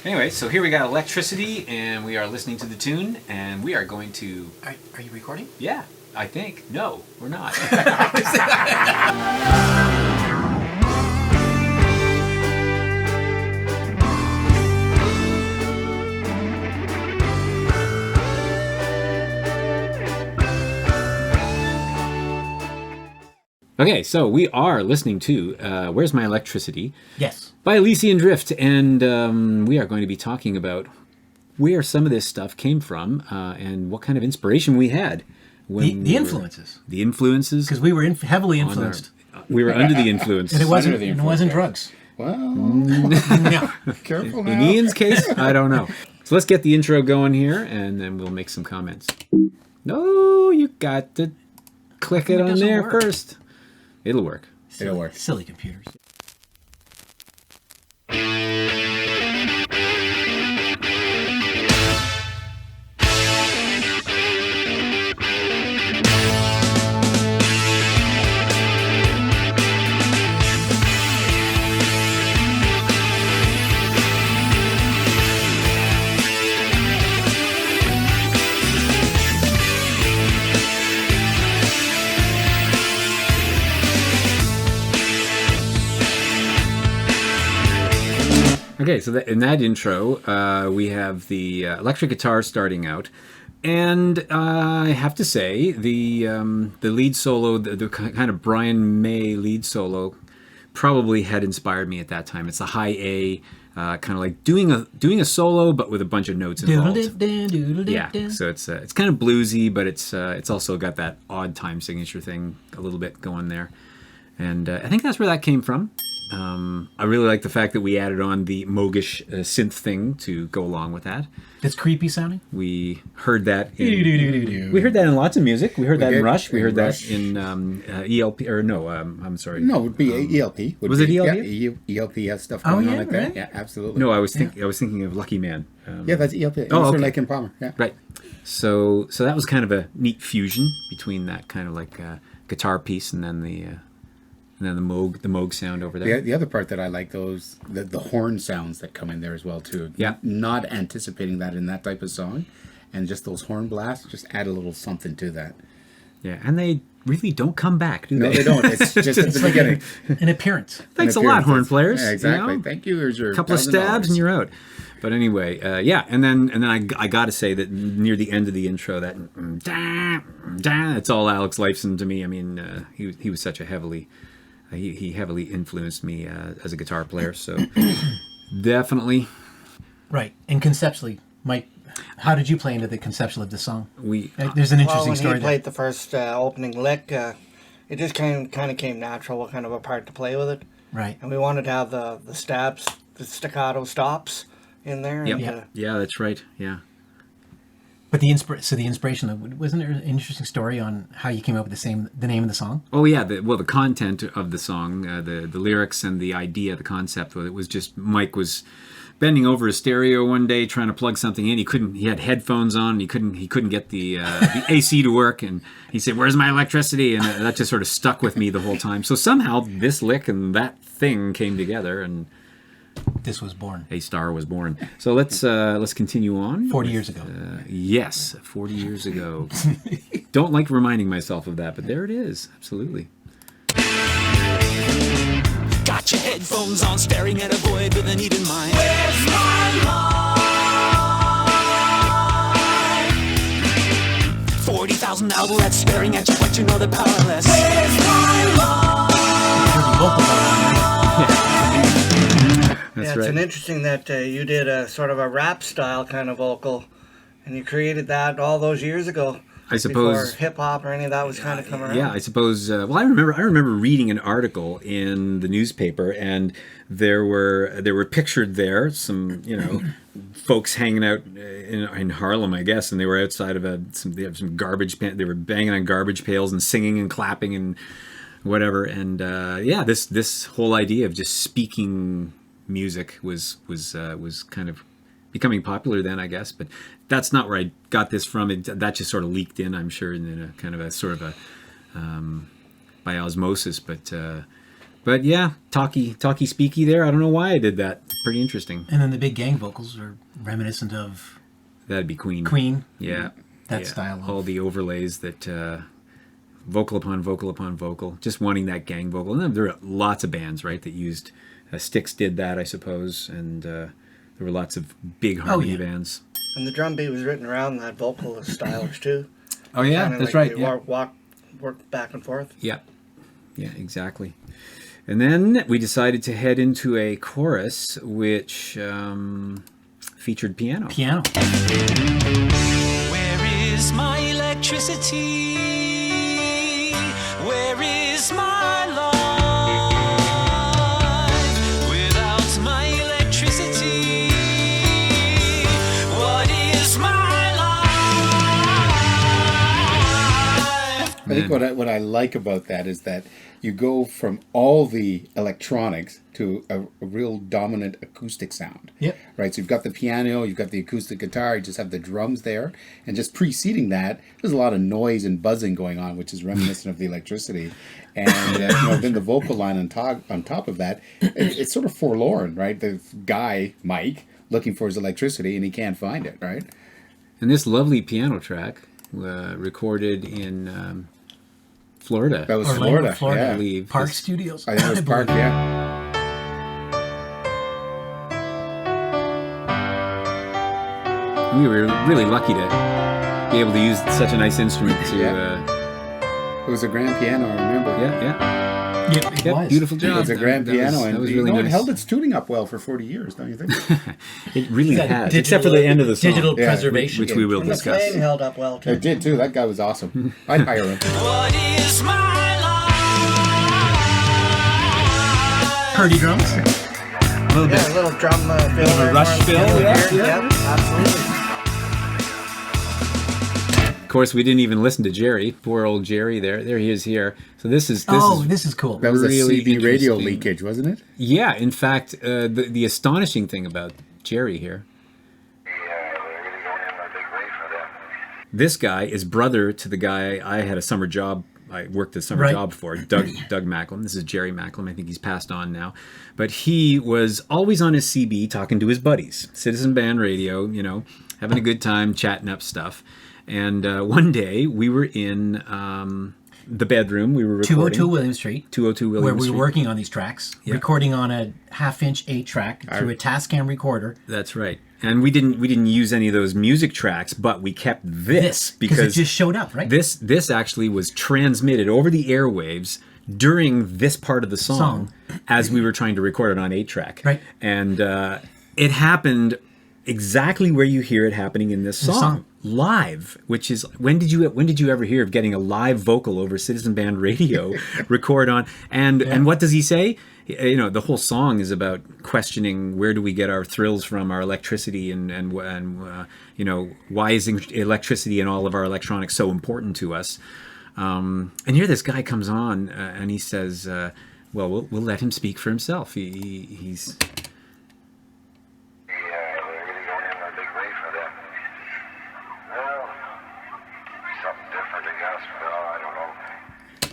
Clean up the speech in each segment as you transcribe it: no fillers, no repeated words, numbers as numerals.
Anyway, so here we got Electricity, and we are listening to the tune, and we are going to... Are you recording? Yeah, I think. No, we're not. Okay, so we are listening to Where's My Electricity? Yes. By Elysian Drift, and we are going to be talking about where some of this stuff came from and what kind of inspiration we had. When The influences. The influences. Because we were heavily influenced. We were under the influence. And it wasn't drugs. Well, No. careful now. In Ian's case, I don't know. So let's get the intro going here, and then we'll make some comments. No, you got to click it on there first. It'll work. It'll work. Silly computers. Okay, so in that intro, we have the electric guitar starting out, and I have to say the lead solo, the kind of Brian May lead solo, probably had inspired me at that time. It's a high A, kind of like doing a solo, but with a bunch of notes involved. Yeah, so it's kind of bluesy, but it's also got that odd time signature thing a little bit going there, and I think that's where that came from. I really like the fact that we added on the Moogish synth thing to go along with that. It's creepy sounding. We heard that in lots of music. We heard that in Rush. We heard that in ELP, or no, I'm sorry. No, it would be ELP. Was it ELP? Yeah, ELP has stuff going on like that. Right? Yeah, absolutely. No, I was thinking of Lucky Man. Yeah, that's ELP. Oh, okay. Lake and Palmer. Yeah. Right. So that was kind of a neat fusion between that kind of like guitar piece and then the Moog sound over there. The other part that I like, those the horn sounds that come in there as well too. Yeah. Not anticipating that in that type of song, and just those horn blasts just add a little something to that. Yeah, and they really don't come back, do they? No, they don't. It's just at the beginning. An appearance. Thanks a lot, horn players. Yeah, exactly. You know? Thank you. Here's your Couple of stabs and you're out. But anyway, yeah, and then I got to say that near the end of the intro, that it's all Alex Lifeson to me. I mean, he was such a heavily. He heavily influenced me as a guitar player, so definitely. Right. And conceptually, Mike, how did you play into the conceptual of the song? There's an interesting when story he played the first opening lick, it just kind of came natural what kind of a part to play with it. Right. And we wanted to have the stabs, the staccato stops in there. Yep. And, Yeah, that's right. Yeah. But the inspiration, wasn't there an interesting story on how you came up with the name of the song? Oh yeah, the content of the song, the lyrics and the idea, the concept. It was just Mike was bending over a stereo one day trying to plug something in. He had headphones on. And he couldn't get the AC to work, and he said, "Where's my electricity?" And that just sort of stuck with me the whole time. So somehow this lick and that thing came together, and this was born. A star was born. So let's continue on. 40 years ago. Yes, 40 years ago. Don't like reminding myself of that, but there it is. Absolutely. Got your headphones on, staring at a void with a need in mind. Where's my mind? 40,000 outlets staring at you, but you know they're powerless. Where's my mind? That's it's right. an interesting that you did a sort of a rap style kind of vocal, and you created that all those years ago. I suppose before hip hop or any of that was kind of coming around. Yeah, I suppose. Well, I remember reading an article in the newspaper, and there were pictured there some folks hanging out in Harlem, I guess, and they were outside of they have some garbage pan. They were banging on garbage pails and singing and clapping and whatever. And this whole idea of just speaking music was kind of becoming popular then, I guess, but that's not where I got this from. That just sort of leaked in, I'm sure, in a kind of a sort of a by osmosis. But yeah, talky speaky there. I don't know why I did that. pretty interesting. And then the big gang vocals are reminiscent of That'd be Queen. Queen. Yeah. That Yeah. style of- All the overlays that vocal upon vocal upon vocal, just wanting that gang vocal. And then there are lots of bands, right, that used Styx did that, I suppose, and there were lots of big harmony yeah. bands. And the drum beat was written around that vocal stylers too. Oh yeah, Kinda that's like right. they Yeah. work back and forth. Yeah, yeah, exactly. And then we decided to head into a chorus which featured piano. Piano. Where is my electricity? Where is my life? Without my electricity, what is my life? I think what I like about that is that you go from all the electronics to a real dominant acoustic sound. Yep. Right. So you've got the piano, you've got the acoustic guitar, you just have the drums there, and just preceding that, there's a lot of noise and buzzing going on, which is reminiscent of the electricity. And then the vocal line on top of that, it's sort of forlorn, right? The guy Mike looking for his electricity and he can't find it, right? And this lovely piano track recorded in Florida. That was Orlando, Florida, I yeah. believe. Park This- Studios. I think it was Park, yeah. We were really lucky to be able to use such a nice instrument to. It was a grand piano, I remember. Yeah. Yep, it Yep, was. beautiful job. It was a grand That was- piano, that and was you really know, it nice. held its tuning up well for 40 years, don't you think? It really That has, digital- except for the end of the song, Digital Yeah, preservation. which we will And the discuss. playing held up well too. It did too. That guy was awesome. I'd hire him. What is my life? Purdy drums. A little Yeah, bit. a little drum fill. there, rush more fill, fill yeah, here. yeah. Yep, absolutely. Of course, we didn't even listen to Jerry. Poor old Jerry. There he is here. So this is This is cool. That was Really a CD radio interesting. leakage, wasn't it? yeah. In fact, the astonishing thing about Jerry here. This guy is brother to the guy I had a summer job. I worked a summer Right. job for, Doug Macklem. This is Jerry Macklem. I think he's passed on now. But he was always on his CB talking to his buddies, Citizen Band Radio, having a good time, chatting up stuff. And one day we were in the bedroom. We were recording. 202 William Street. 202 William Where we Street. were working on these tracks, recording on a 1/2-inch 8-track through a Tascam recorder. That's right. And we didn't use any of those music tracks, but we kept this Because it just showed up, right? This actually was transmitted over the airwaves during this part of the song as we were trying to record it on 8-track. Right. And it happened exactly where you hear it happening in this song. Live, which is when did you ever hear of getting a live vocal over Citizen Band Radio record on and what does he say? The whole song is about questioning where do we get our thrills from, our electricity, and why is electricity and all of our electronics so important to us? And here this guy comes on and he says, "Well, we'll let him speak for himself. He's."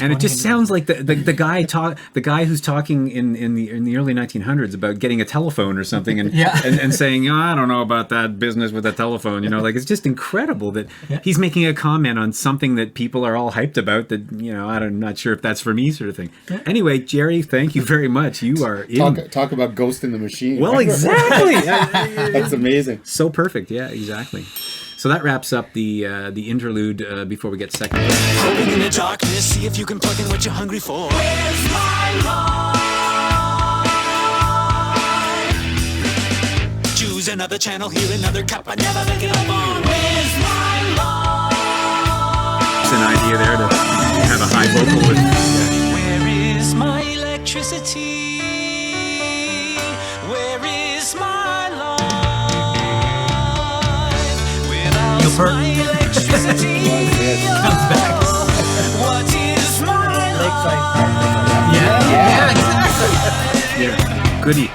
And it just sounds like the guy who's talking in the early 1900s about getting a telephone or something and and saying, I don't know about that business with a telephone, like it's just incredible that he's making a comment on something that people are all hyped about that I'm not sure if that's for me sort of thing. Anyway, Jerry, thank you very much. You are Talk about Ghost in the Machine. well, exactly. That's amazing. So perfect. Yeah, exactly. So that wraps up the interlude before we get second. Hoping in the darkness, see if you can plug in what you're hungry for. Where's my life? Choose another channel, hear another cup. I never make it up on. Where's my life? It's an idea there to have a high vocal with. Where is my electricity? Where is my life? Without my electricity, what is my Lakeside. Yeah, exactly. Yeah, goody.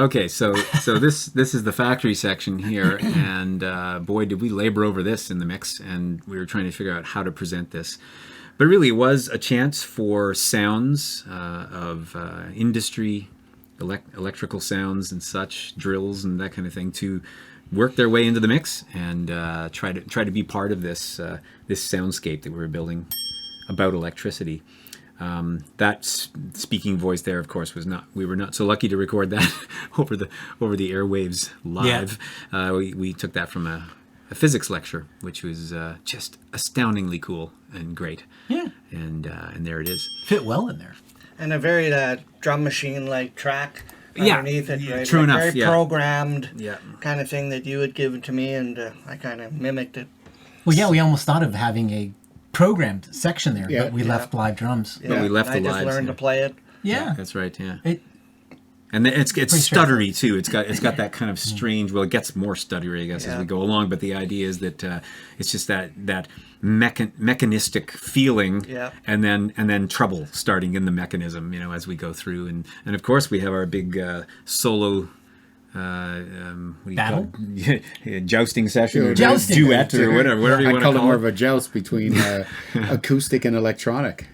Okay, so this is the factory section here, and boy, did we labor over this in the mix, and we were trying to figure out how to present this. But really, it was a chance for sounds of industry, electrical sounds and such, drills and that kind of thing, to work their way into the mix and try to be part of this this soundscape that we were building about electricity. That speaking voice there, of course, we were not so lucky to record that over the airwaves live. Yeah. We took that from a physics lecture, which was just astoundingly cool and great. Yeah. And there it is. Fit well in there. And a very drum machine like track underneath it, right? True enough. Very programmed Yeah. kind of thing that you would give to me, and I kind of mimicked it. Well, yeah, we almost thought of having a programmed section there, but we left live drums. But we left I the just lives, learned to play it. Yeah. That's right. Yeah. It, And it's Pretty stuttery too. It's got that kind of strange. Well, it gets more stuttery, I guess, as we go along. But the idea is that it's just that mechanistic feeling, and then trouble starting in the mechanism, as we go through. And of course we have our big solo. Battle? Jousting session, or Jousting. duet, or whatever you want to call it. I call it more of a joust between acoustic and electronic.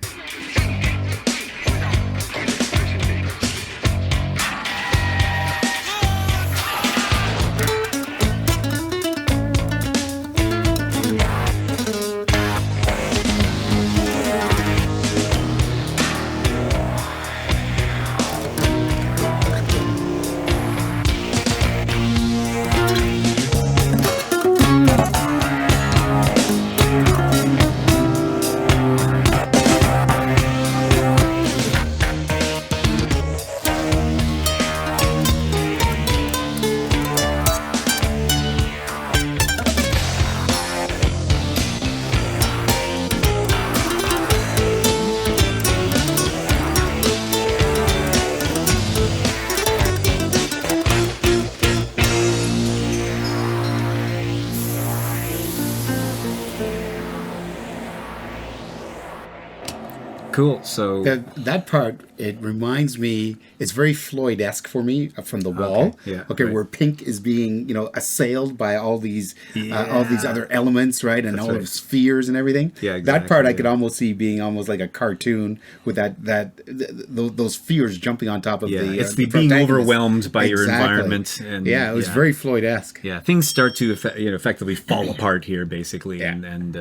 Cool. So that part, it reminds me, it's very Floyd-esque for me from The Wall. Okay, yeah, right. Where Pink is being, assailed by all these other elements, right, and That's all right. of spheres and everything. Yeah, That part I exactly, could almost see being almost like a cartoon with those spheres jumping on top of the. it's the being protagonist. overwhelmed by your Exactly. environment. And it was very Floyd-esque. Yeah, things start to effectively fall apart here, basically, Yeah. and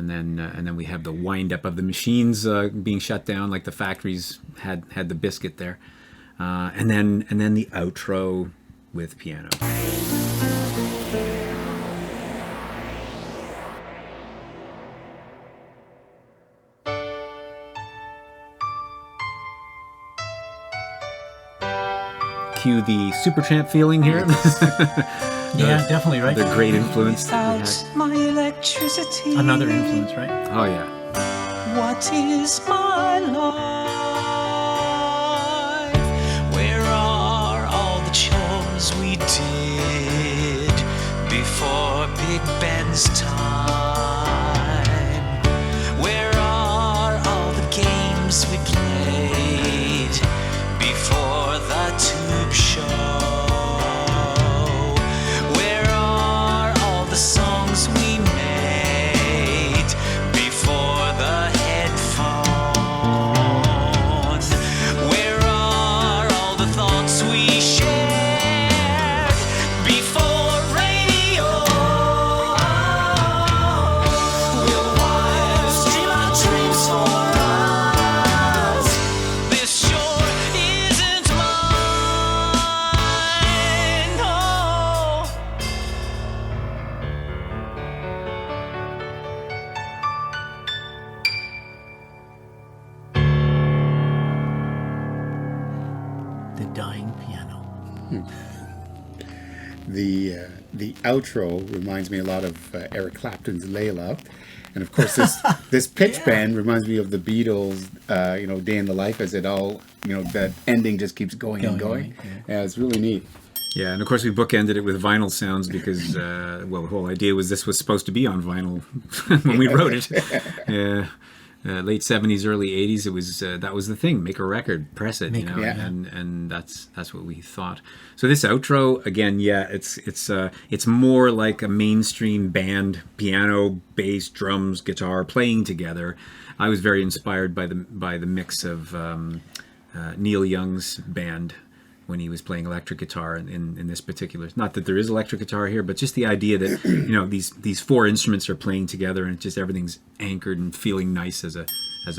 then we have the wind up of the machines being shut down, like the factories had the biscuit there, and then the outro with piano. Cue the Supertramp feeling here. yeah, definitely, right? The great influence that we had. My electricity. Another influence, right? Oh yeah. What is my life? Where are all the chores we did before Big Ben's time? Where are all the games we played before the tube show? Where are all the songs we made before the headphone? Where are all the thoughts we shared before radio? Will wires dream our dreams for us? This sure isn't mine, no. The dying piano. The outro reminds me a lot of Eric Clapton's Layla, and of course this pitch bend reminds me of the Beatles. Day in the Life, as it all that ending just keeps going and going. Yeah, it's really neat. Yeah, and of course we bookended it with vinyl sounds because, the whole idea was this was supposed to be on vinyl when we wrote it. Yeah, late 70s, early 80s, it was that was the thing. Make a record, press it, Yeah. and that's what we thought. So this outro again, yeah, it's more like a mainstream band, piano, bass, drums, guitar playing together. I was very inspired by the mix of Neil Young's band when he was playing electric guitar in this particular. Not that there is electric guitar here, but just the idea that these four instruments are playing together and just everything's anchored and feeling nice as a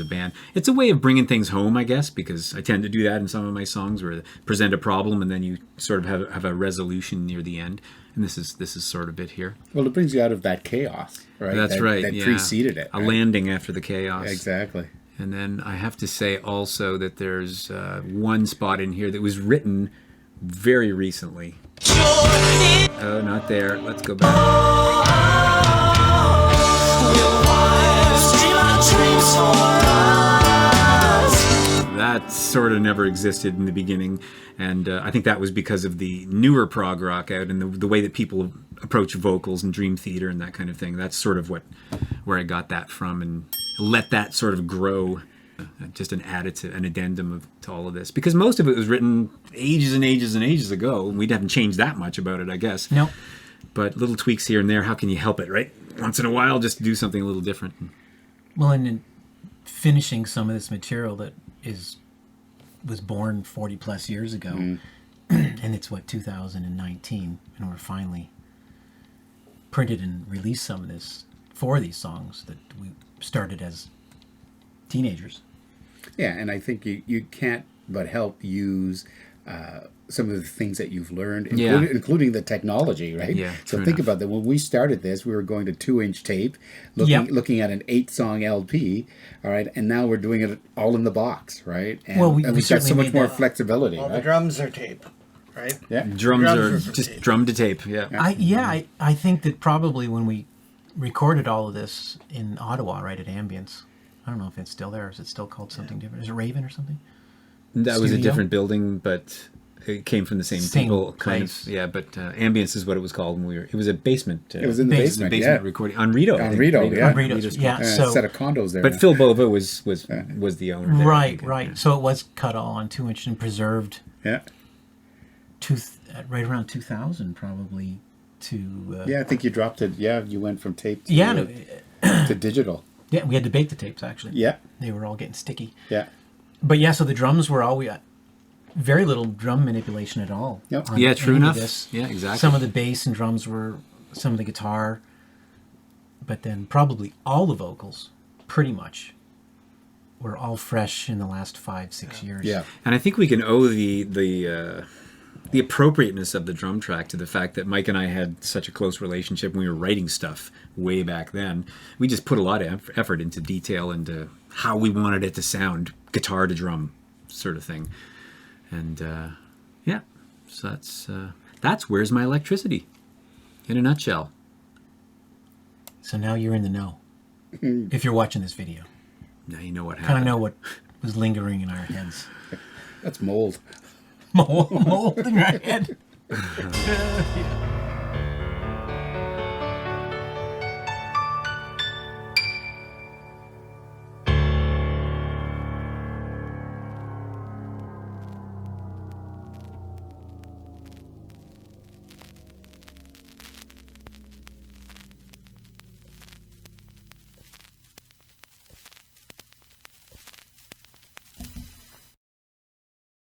band. It's a way of bringing things home, I guess, because I tend to do that in some of my songs, where I present a problem and then you sort of have a resolution near the end. And this is sort of it here. Well, it brings you out of that chaos, right? That's right. That yeah. preceded it. A right? landing after the chaos. Exactly. And then I have to say also that there's one spot in here that was written very recently. Oh, not there. Let's go back. That sort of never existed in the beginning, and I think that was because of the newer prog rock out and the way that people approach vocals and Dream Theater and that kind of thing. That's sort of where I got that from, and let that sort of grow. Just an additive, an addendum to all of this, because most of it was written ages and ages and ages ago. We haven't changed that much about it, I guess. No. But little tweaks here and there. How can you help it, right? Once in a while, just do something a little different. Well, and in finishing some of this material that was born 40 plus years ago, and it's 2019, and we're finally printed and released some of this for these songs that we started as teenagers. Yeah, and I think you can't but help use some of the things that you've learned, including the technology, right? Yeah, so think about that. When we started this, we were going to 2-inch tape, looking at an 8-song LP, all right, and now we're doing it all in the box, right? And, well, we and we've got so certainly much made more that. flexibility, Well, right? the drums are tape, right? Yeah. Drums are from just tape. drum to tape. Yeah. I think that probably when we recorded all of this in Ottawa, right at Ambience, I don't know if it's still there. Is it still called something different? Is it Raven or something? That was a Studio? different building, but it came from the same people, kind of. Yeah, but Ambience is what it was called when we were. It was a basement. It was in the Basement, basement, yeah. recording on Rito. I On think. Rito, yeah. On Rito's, yeah. A So set of condos there. But now. Phil Bova was the owner. There, I right. think. So it was cut all on 2-inch and preserved Yeah. right around 2000, probably to. Yeah, I think you dropped it. Yeah, you went from tape to, Yeah, to digital. yeah. We had to bake the tapes actually. Yeah, They were all getting sticky. yeah. But yeah, so the drums were all very little drum manipulation at all. Yep. on Yeah, true any of enough. this. Yeah, exactly. Some of the bass and drums were, some of the guitar, but then probably all the vocals, pretty much, were all fresh in the last 5-6 years. Yeah. And I think we can owe the appropriateness of the drum track to the fact that Mike and I had such a close relationship when we were writing stuff way back then. We just put a lot of effort into detail and how we wanted it to sound, guitar to drum sort of thing. And yeah, so that's Where's My Electricity in a nutshell. So now you're in the know. If you're watching this video, Now you know what kind happened. of know what was lingering in our heads. That's mold. Mold in our head. Yeah.